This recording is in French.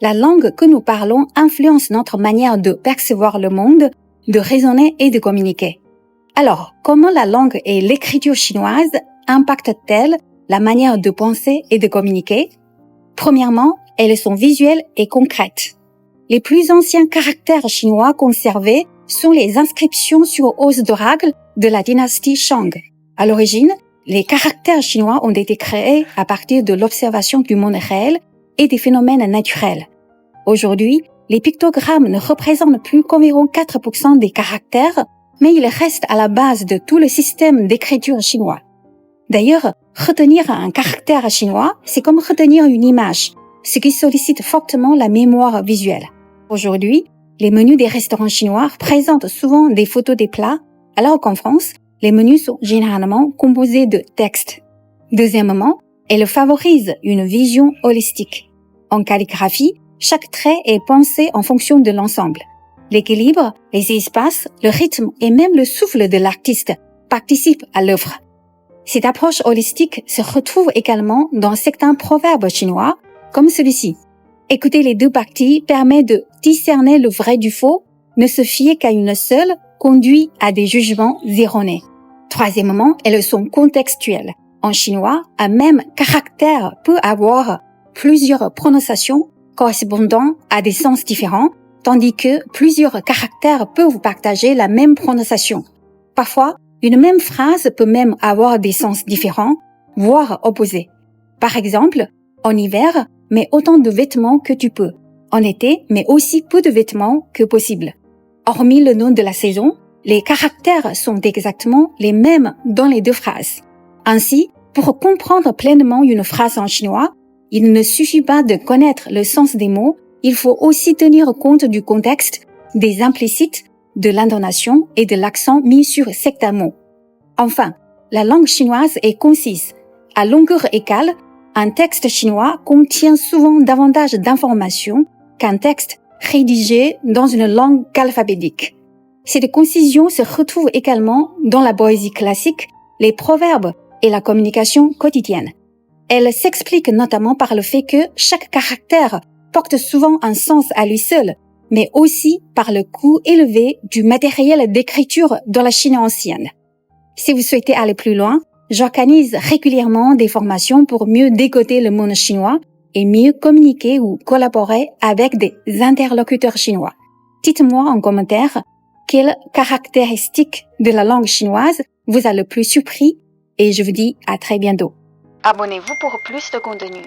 la langue que nous parlons influence notre manière de percevoir le monde, de raisonner et de communiquer. Alors, comment la langue et l'écriture chinoise impactent-elles la manière de penser et de communiquer? Premièrement, elles sont visuelles et concrètes. Les plus anciens caractères chinois conservés sont les inscriptions sur os d'oracle de la dynastie Shang. À l'origine, les caractères chinois ont été créés à partir de l'observation du monde réel et des phénomènes naturels. Aujourd'hui, les pictogrammes ne représentent plus qu'environ 4% des caractères, mais ils restent à la base de tout le système d'écriture chinois. D'ailleurs, retenir un caractère chinois, c'est comme retenir une image, ce qui sollicite fortement la mémoire visuelle. Aujourd'hui, les menus des restaurants chinois présentent souvent des photos des plats, alors qu'en France, les menus sont généralement composés de textes. Deuxièmement, elles favorisent une vision holistique. En calligraphie, chaque trait est pensé en fonction de l'ensemble. L'équilibre, les espaces, le rythme et même le souffle de l'artiste participent à l'œuvre. Cette approche holistique se retrouve également dans certains proverbes chinois, comme celui-ci. Écouter les deux parties permet de discerner le vrai du faux, ne se fier qu'à une seule conduit à des jugements erronés. Troisièmement, elles sont contextuelles. En chinois, un même caractère peut avoir plusieurs prononciations correspondant à des sens différents, tandis que plusieurs caractères peuvent partager la même prononciation. Parfois, une même phrase peut même avoir des sens différents, voire opposés. Par exemple, en hiver, mets autant de vêtements que tu peux. En été, mets aussi peu de vêtements que possible. Hormis le nom de la saison, les caractères sont exactement les mêmes dans les deux phrases. Ainsi, pour comprendre pleinement une phrase en chinois, il ne suffit pas de connaître le sens des mots, il faut aussi tenir compte du contexte, des implicites, de l'intonation et de l'accent mis sur certains mots. Enfin, la langue chinoise est concise. À longueur égale, un texte chinois contient souvent davantage d'informations qu'un texte rédigé dans une langue alphabétique. Cette concision se retrouve également dans la poésie classique, les proverbes et la communication quotidienne. Elle s'explique notamment par le fait que chaque caractère porte souvent un sens à lui seul, mais aussi par le coût élevé du matériel d'écriture dans la Chine ancienne. Si vous souhaitez aller plus loin, j'organise régulièrement des formations pour mieux décoder le monde chinois et mieux communiquer ou collaborer avec des interlocuteurs chinois. Dites-moi en commentaire quelle caractéristique de la langue chinoise vous a le plus surpris et je vous dis à très bientôt. Abonnez-vous pour plus de contenu.